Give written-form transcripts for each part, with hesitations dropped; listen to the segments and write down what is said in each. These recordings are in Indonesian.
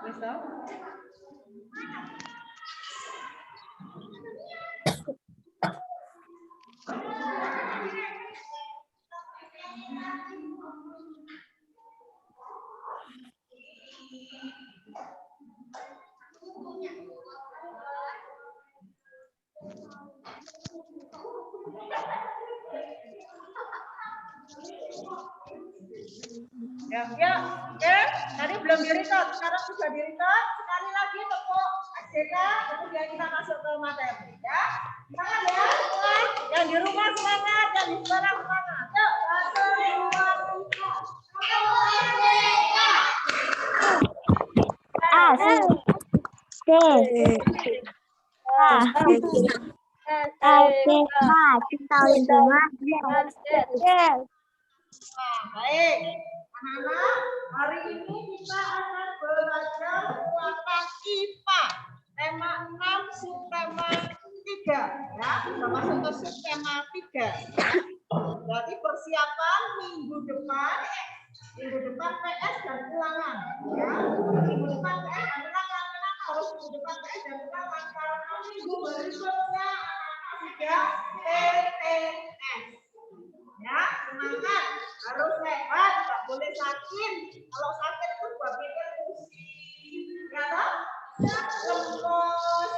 Besok. Ya, tadi belum di-record, sekarang sudah di-record. Sekali lagi tepuk SJK, kemudian kita masuk ke materi, ya. Semangat ya, yang di rumah semangat, yang di sekolah semangat. Yuk, 1, 2, 3. Nah, baik. Anak-anak, hari ini kita akan belajar muatan IPA. Tema 6, subtema 3. Ya, kita masuk ke subtema 3. Berarti persiapan minggu depan PS dan ulangan. Ya, minggu depan PS dan ulangan. Kenapa harus minggu depan PS dan ulangan? Karena minggu berikutnya sudah PTS. Ya, semangat, harus sehat, nggak boleh sakit. Kalau sakit itu buat pikir pusing, ya kan? Lemes,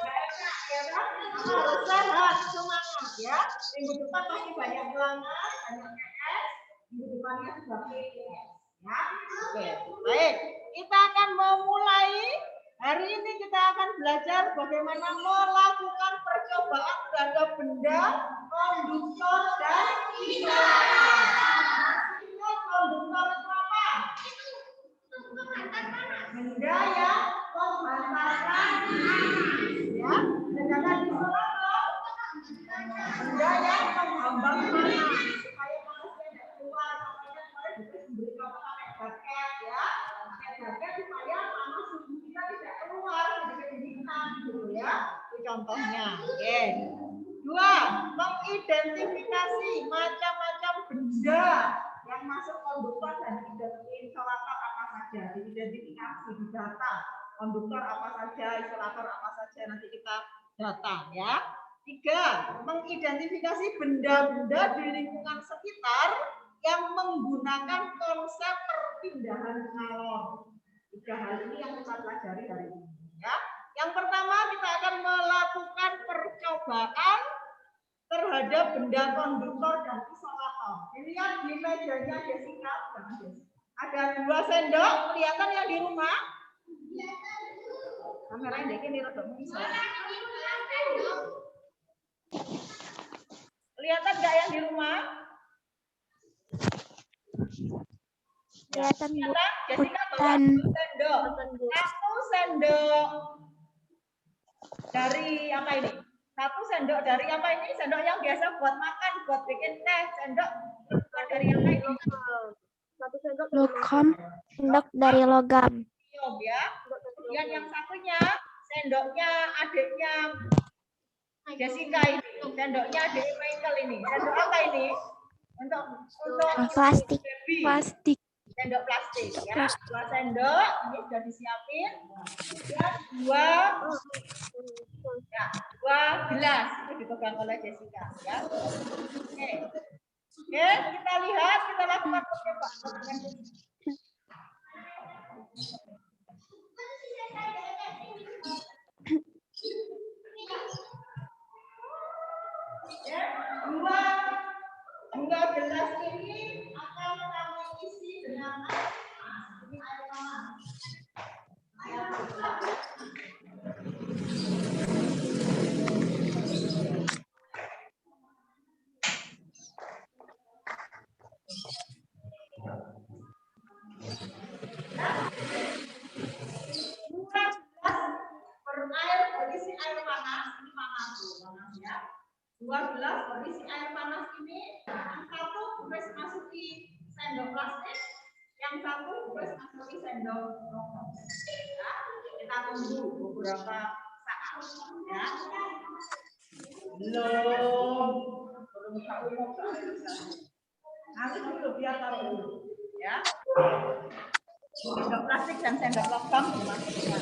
nggak enak, ya kan? Harus sehat, semangat, ya. Minggu depan masih banyak ulangan, banyak PS. Minggu depannya sudah PTS, ya. Oke, baik. Kita akan memulai. Hari ini kita akan belajar bagaimana melakukan percobaan terhadap benda, konduktor, dan isolator. Konduktor itu apa? Benda yang menghantarkan ya. Sedangkan isolator benda yang menghambat panas supaya panasnya tidak keluar. Makanya kemarin diberi contoh pakai jaket ya. Pakai jaket supaya panas tubuh kita tidak keluar, tidak kedinginan gitu ya. Itu contohnya. Oke. 2, mengidentifikasi macam-macam benda yang masuk konduktor dan isolator apa saja. Diidentifikasi, didata. Konduktor apa saja, isolator apa saja, nanti kita data ya. 3, mengidentifikasi benda-benda di lingkungan sekitar yang menggunakan konsep perpindahan kalor. 3 hal ini yang kita pelajari hari ini ya. Yang pertama kita akan melakukan percobaan terhadap benda konduktor dan isolator. Dilihat di mejanya Jessica, ada 2 sendok, kelihatan yang di rumah? Kamera ini rada bisa. Kelihatan nggak yang di rumah? Kelihatan, Bu. Jessica bawa 2 sendok. 1 sendok dari apa ini? 1 sendok dari apa ini? Sendok yang biasa buat makan, buat bikin teh. Sendok dari apa ini? 1 sendok logam. Sendok dari logam. Ya. Kemudian yang satunya sendoknya adiknya Jessica ini. Sendoknya adik Michael ini. Sendok apa ini? Untuk plastik. baby. Plastik. Sendok plastik ya. 2 sendok ini sudah disiapin. Dan 2 gelas itu dipegang oleh Jessica ya. Oke. Oke, kita lihat, kita lakukan percobaan. Ya, 2 gelas ini akan kami isi dengan air panas. Berisi air panas, ini panas ya. 2 gelas berisi air panas ini, yang satu harus masuki sendok plastik, yang satu harus masuki sendok logam. Ya, kita tunggu beberapa saat ya. Belum tahu nanti dulu biar taruh dulu ya. Sendok plastik dan sendok logam dimasukkan.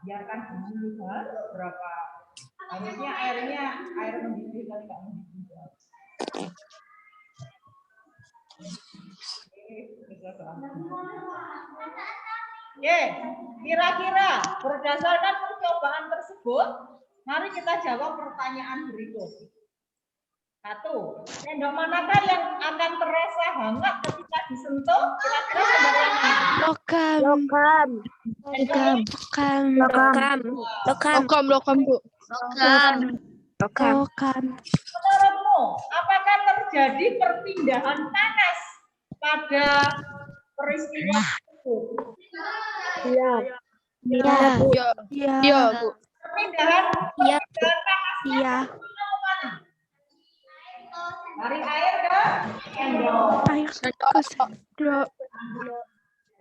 Biarkan dulu berapa. Harusnya air mendidih tapi nggak mendidih. Oke, kira-kira berdasarkan percobaan tersebut, mari kita jawab pertanyaan berikut. 1. Sendok manakah yang akan terasa hangat ketika disentuh? Kira-kira sendok yang mana? Logam. Logam. Logam. Logam. Logam, Bu. Logam. Logam. Menurutmu, apakah terjadi perpindahan panas pada peristiwa itu? Iya. Iya. Iya. Iya. Perpindahan Iya. panasnya Iya. kemana? Dari air ke sendok. Air ke sendok.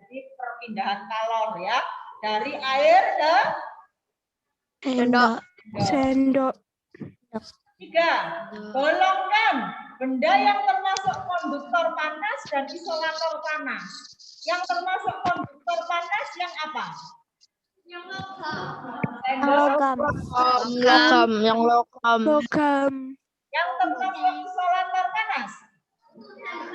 Jadi perpindahan kalor ya. Dari air ke Sendok. Sendok. 3. Golongkan benda yang termasuk konduktor panas dan isolator panas. Yang termasuk konduktor panas yang apa? Yang logam. Logam. Yang logam. Logam. Yang termasuk isolator panas?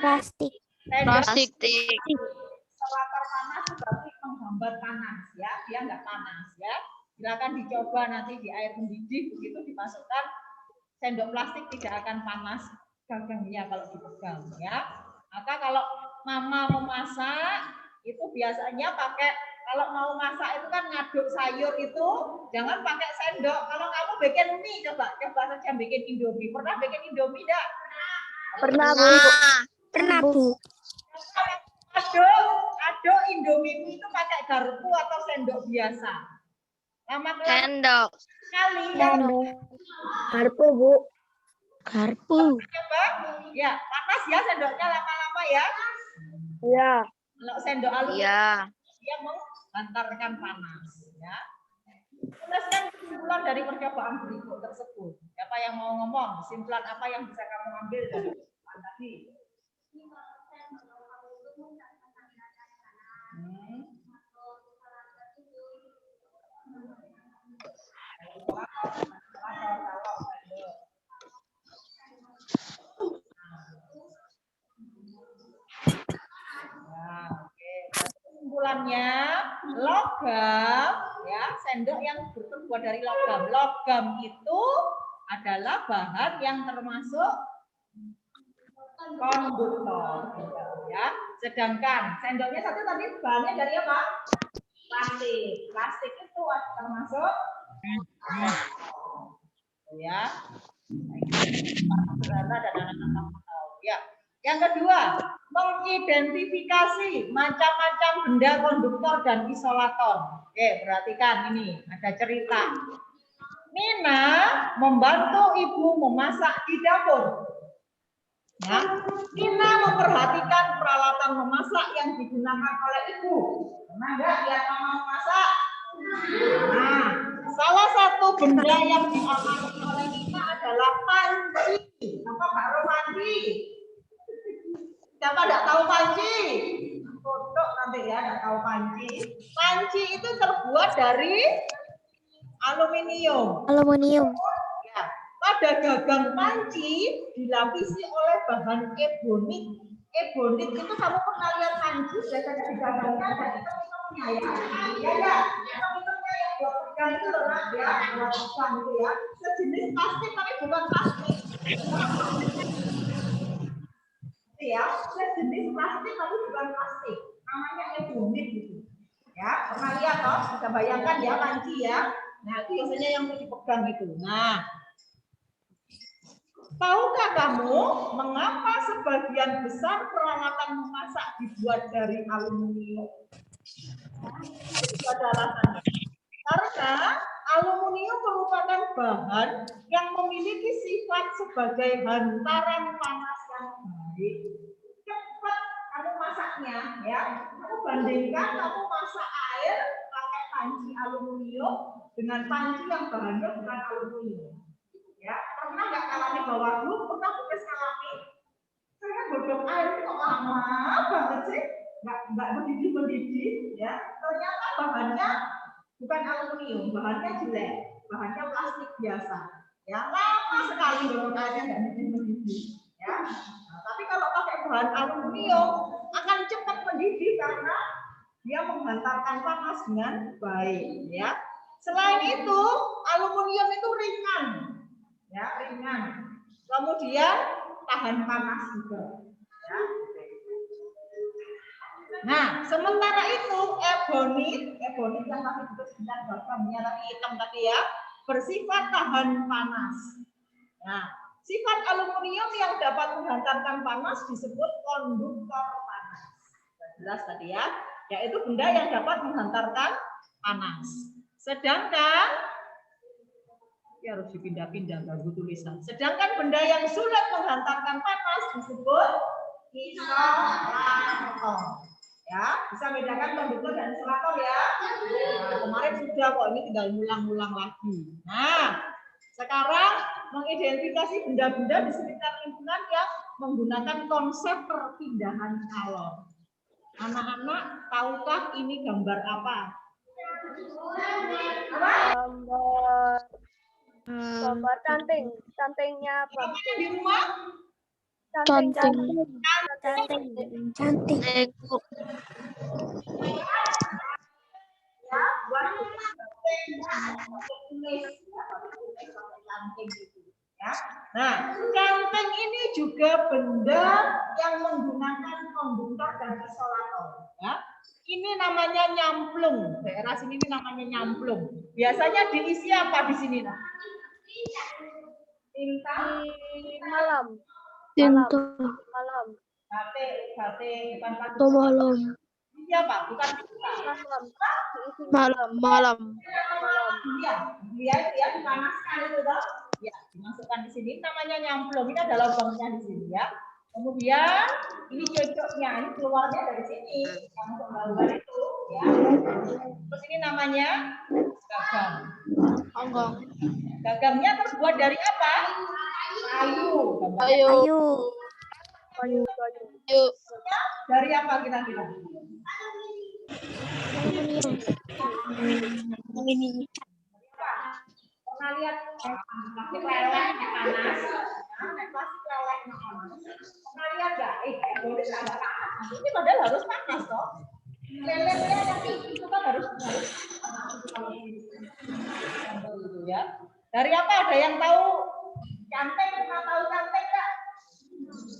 Plastik. Plastik. Isolator panas berarti menghambat panas ya, dia nggak panas ya. Silakan dicoba nanti di air mendidih begitu dimasukkan sendok plastik tidak akan panas gagangnya kalau dipegang ya. Maka kalau mama memasak itu biasanya pakai, kalau mau masak itu kan ngaduk sayur itu jangan pakai sendok. Kalau kamu bikin mie coba saja bikin Indomie. Pernah bikin Indomie enggak? Pernah, Bu. Pernah, Bu. Aduk Indomie itu pakai garpu atau sendok biasa? Sendok. Sekali ya. Garpu, Bu. Garpu. Coba. Ya, panas ya sendoknya lama-lama ya. Iya. Kalau sendok aluminium dia menghantarkan panas ya. Tuliskan kesimpulan dari percobaan berikut tersebut. Siapa yang mau ngomong? Kesimpulan apa yang bisa kamu ambil dari percobaan tadi? Nah, oke. Kesimpulannya logam ya, sendok yang terbuat dari logam. Logam itu adalah bahan yang termasuk konduktor ya. Sedangkan sendoknya satu tadi bahannya dari apa? Plastik. Plastik itu termasuk ya. Ya. Yang kedua, mengidentifikasi macam-macam benda konduktor dan isolator. Oke, perhatikan ini, ada cerita. Nina membantu ibu memasak di dapur. Ya, Nina memperhatikan peralatan memasak yang digunakan oleh ibu. Pernah nggak lihat mama memasak? Nah, salah satu benda yang diamati oleh Nina adalah panci. Apa Pak panci? Siapa tidak tahu panci? Foto nanti ya, tidak tahu panci. Panci itu terbuat dari aluminium. Ya, pada gagang panci dilapisi oleh bahan ebonit. Ebonit itu kamu pernah lihat panci biasanya di gagangnya ada item-itemnya ya. Ya, item-itemnya yang buat pegang itu loh Nak, ya, buat pegang itu ya. Sejenis plastik tapi bukan plastik. Ya, sejenis plastik tapi bukan plastik. Namanya ebonit gitu. Ya, pernah lihat toh? Bisa bayangkan ya panci ya. Nah, itu biasanya yang dipegang itu. Nah, tahukah kamu mengapa sebagian besar peralatan memasak dibuat dari aluminium? Itu ada alasannya. Karena aluminium merupakan bahan yang memiliki sifat sebagai hantaran panas yang baik. Cepat kamu masaknya, ya. Kamu bandingkan kamu masak air pakai panci aluminium dengan panci yang bahannya bukan aluminium. Ya, pernah nggak alami bawahlu? Pernah mungkin alami? Saya godok air kok lama banget sih, nggak mendidih ya. Ternyata bahannya bukan aluminium, bahannya jelek, bahannya plastik biasa. Ya, lama sekali godok airnya nggak mendidih ya. Nah, tapi kalau pakai bahan aluminium akan cepat mendidih karena dia menghantarkan panas dengan baik ya. Selain itu, aluminium itu ringan. Ya, ringan. Kemudian tahan panas juga. Ya. Nah, sementara itu ebonit yang tadi disebutkan bagamnya tadi hitam tadi ya, bersifat tahan panas. Nah, sifat aluminium yang dapat menghantarkan panas disebut konduktor panas. Jelas tadi ya, yaitu benda yang dapat menghantarkan panas. Sedangkan ya harus dipindah-pindah ganggu tulisan. Sedangkan benda yang sulit menghantarkan panas disebut isolator. Ya, bisa bedakan konduktor dan isolator ya. Nah, kemarin sudah kok, ini tinggal ngulang-ngulang lagi. Nah, sekarang mengidentifikasi benda-benda di sekitar lingkungan yang menggunakan konsep perpindahan kalor. Anak-anak, tahukah ini gambar apa? Gambar cantingnya Namanya di rumah? Canting. Ya, buat canting gitu ya. Nah, canting ini juga benda yang menggunakan konduktor dan isolator ya. Ini namanya nyamplung. Daerah sini ini namanya nyamplung. Biasanya diisi apa di sini, nah? Tinta malam. Bate bukan batu. Malam. Iya, Pak, bukan Malam. Dia dipanaskan itu toh. Ya, dimasukkan di sini namanya nyamplung. Ini ada lubangnya di sini ya. Kemudian ini cocoknya, ini keluarnya dari sini yang untuk bauan itu ya. Terus ini namanya gagang. Gagangnya terbuat dari apa? Kayu. Dari apa kira-kira? Ini. Pernah lihat plastik lelehnya panas? Plastik lelehnya panas. Pernah lihat nggak? Boleh agak panas. Ini padahal harus panas toh. Lelehnya tapi itu kan harus panas. Ya. Dari apa? Ada yang tahu? Canting, pernah tahu canting nggak?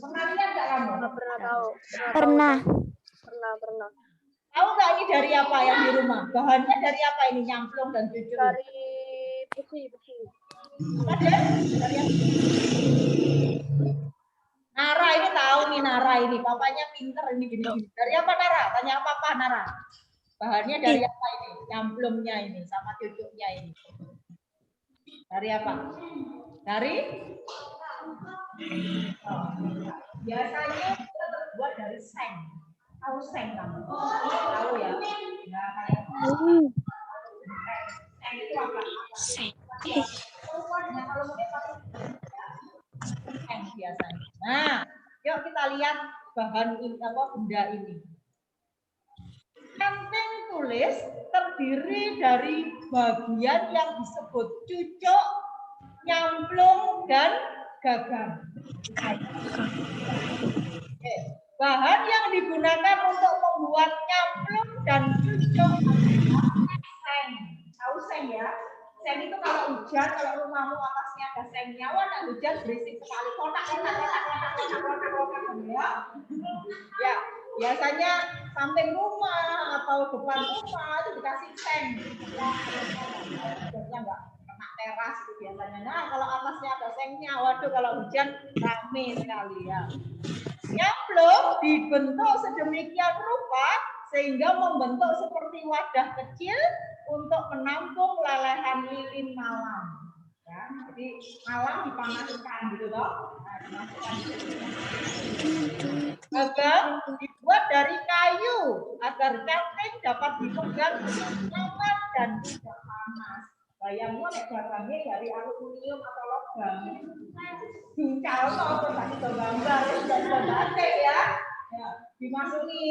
Pernah lihat nggak kamu? Pernah tahu. Pernah. Tahu nggak ini dari apa yang di rumah? Bahannya dari apa ini nyamplung dan cucur? Dari besi. Ada? Dari apa? Nara ini tahu nih Nara ini. Papanya pinter ini gini. Dari apa Nara? Tanya apa Nara? Bahannya dari apa ini? Nyamplungnya ini sama cucuknya ini. Dari apa? Dari? Biasanya kita terbuat dari seng. Tahu seng kamu? Tahu ya? Nah, kayak seng itu apa? Seng biasanya. Nah, yuk kita lihat bahan ini apa benda ini. Canting tulis terdiri dari bagian yang disebut cucuk, nyamplung, dan gagang. Bahan yang digunakan untuk membuat nyamplung dan cucuk seng. Tahu seng ya? Seng itu kalau hujan, kalau rumahmu atasnya ada sengnya, warna hujan berisik sekali. Kotak ya. Ya, biasanya samping rumah atau depan rumah itu dikasih seng. Biasanya enggak kena teras itu biasanya. Nah, kalau atasnya ada sengnya, waduh kalau hujan rame sekali ya. Nyamplung dibentuk sedemikian rupa sehingga membentuk seperti wadah kecil untuk menampung lelehan lilin malam. Ya, jadi malam dipanaskan gitu loh. Nah, dimasukkan di sini. Gagang dibuat dari kayu agar canting dapat dipegang dengan nyaman dan tidak panas. Bayangmu nek gagangnya dari aluminium atau logam. Guncang apa tak bisa gambar, sudah batik ya. Ya, dimasuki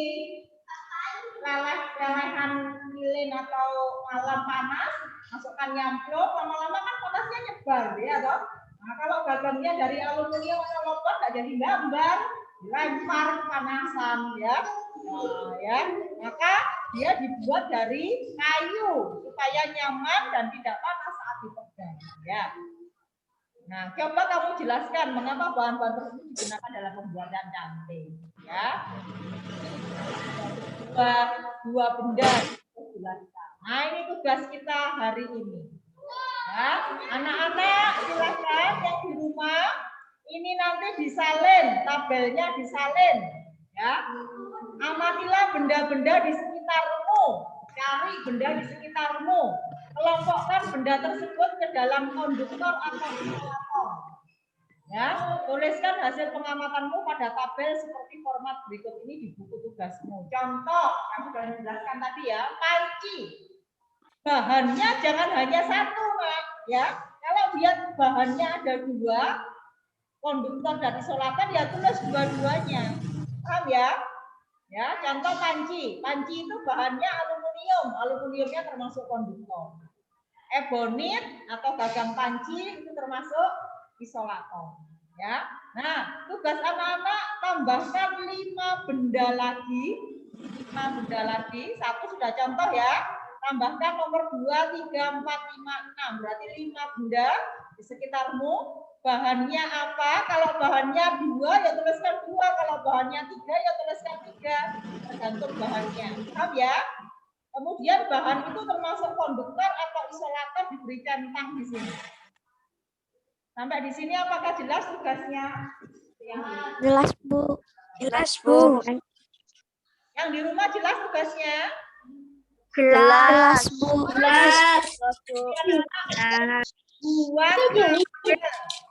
lelehan lilin atau malam panas, masukkan nyamplung, lama-lama kan panasnya nyebar ya toh. Nah, kalau gagangnya dari aluminium atau logam nggak jadi gambar, dilempar kepanasan ya. Nah, ya, maka dia dibuat dari kayu supaya nyaman dan tidak panas saat dipegang ya. Nah, coba kamu jelaskan mengapa bahan-bahan tersebut digunakan dalam pembuatan canting ya. Dua benda jelaskan. Nah, ini tugas kita hari ini. Ya, anak-anak silakan yang di rumah ini nanti disalin, tabelnya disalin ya. Amatilah benda-benda di sekitarmu, cari benda di sekitarmu, kelompokkan benda tersebut ke dalam konduktor atau isolator. Ya, tuliskan hasil pengamatanmu pada tabel seperti format berikut ini di buku tugasmu. Contoh, yang sudah dijelaskan tadi ya, panci. Bahannya jangan hanya satu, Mak. Ya, kalau dia bahannya ada dua, konduktor dan isolator, ya tulis dua-duanya. Paham ya? Ya, contoh panci. Panci itu bahannya aluminium. Aluminiumnya termasuk konduktor. Ebonit atau gagang panci itu termasuk isolator. Ya. Nah, tugas anak-anak tambahkan 5 benda lagi. 5 benda lagi. Satu sudah contoh ya. Tambahkan nomor 2, 3, 4, 5, 6. Berarti 5 benda di sekitarmu. Bahannya apa? Kalau bahannya 2 ya tuliskan 2. Kalau bahannya 3 ya tuliskan 3. Tergantung bahannya. Paham ya? Kemudian bahan itu termasuk konduktor atau isolator diberi centang di sini. Sampai di sini apakah jelas tugasnya? Jelas, Bu. Jelas, Bu. Yang di rumah jelas tugasnya? Jelas, Bu. Jelas. Buat tabel.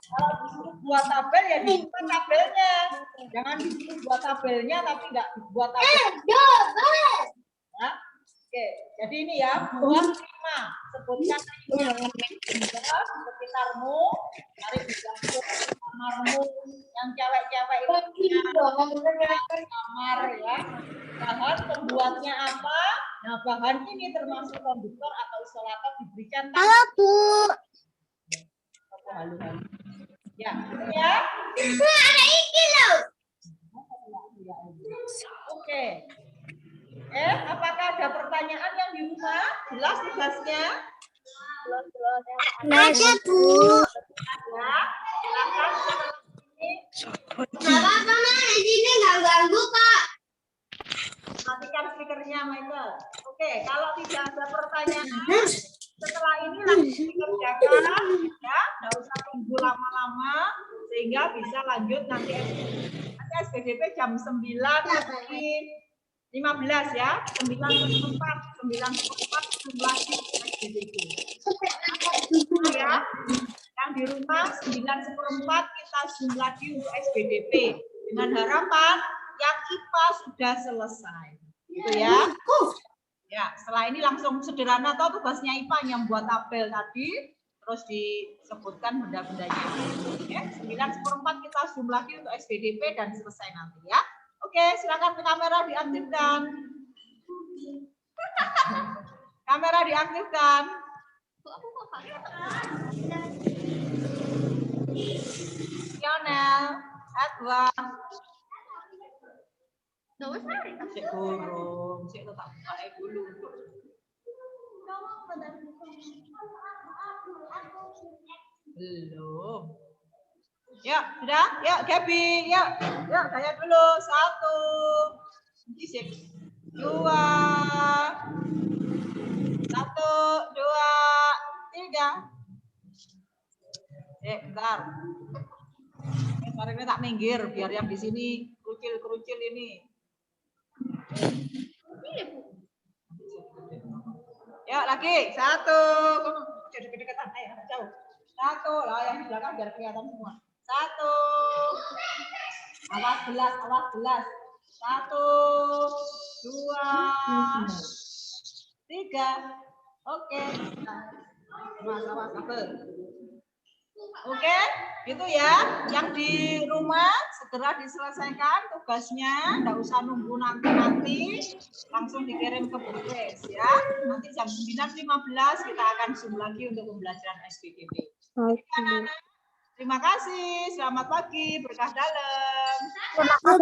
Kalau disuruh buat tabel ya dibuat tabelnya. Jangan disuruh buat tabelnya tapi nggak dibuat tabel. Ya. Oke, jadi ini ya, buat 5. Sebutkan 5 benda sekitarmu, cari di kamarmu, yang cewek-cewek itu kamar ya. Bahan pembuatnya apa? Nah, bahan ini termasuk konduktor atau isolator diberi centang. Halo, Bu. Halo. Ya, ya. Ada iki loh. Oke. Apakah ada pertanyaan yang di rumah? Jelas tugasnya? Ada, Bu. Ya, silakan. Nggak apa-apa, Mak. Di sini nggak ganggu, Kak. Matikan speakernya, Michael. Oke, kalau tidak ada pertanyaan, setelah ini langsung dikerjakan, ya, nggak usah tunggu lama-lama, sehingga bisa lanjut nanti SPDP jam 9:15 ya, 9:04 lagi SPDP. Ya, yang di rumah 9:04 kita zoom lagi untuk SPDP dengan harapan yang IPA sudah selesai, gitu ya. Ya, setelah ini langsung sederhana atau tugasnya IPA yang buat tabel tadi, terus disebutkan benda-bendanya. Ya, 9:04 kita zoom lagi untuk SPDP dan selesai nanti ya. Oke, silakan ke kamera diaktifkan. Kamera diaktifkan. Lionel, Edward. Cek burung, cek tetap buka dulu. Belum. Ya, sudah? Ya, Gaby. Ya, saya dulu. 1, 2, 1, 2, 3. Bentar. Bentar ini tak minggir biar yang di sini kerucil-kerucil ini. Ya, lagi. 1. Kamu jadi kedekatan. Ayo, jauh. 1. Lah yang di belakang biar kelihatan semua. 1. Awas gelas, awas gelas. 1, 2, 3. Oke. Awas, kabel. Oke, gitu ya. Yang di rumah segera diselesaikan tugasnya, nggak usah nunggu nanti, langsung dikirim ke Bukres ya. Nanti jam 9.15 kita akan zoom lagi untuk pembelajaran SPKB. Oke. Terima kasih, selamat pagi, berkah dalam.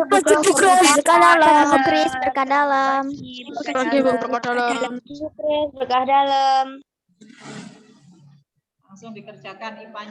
Berkah dalam. Kris, berkah dalam. Pagi Bu, berkah dalam. Berkah dalam. Langsung dikerjakan IPA-nya.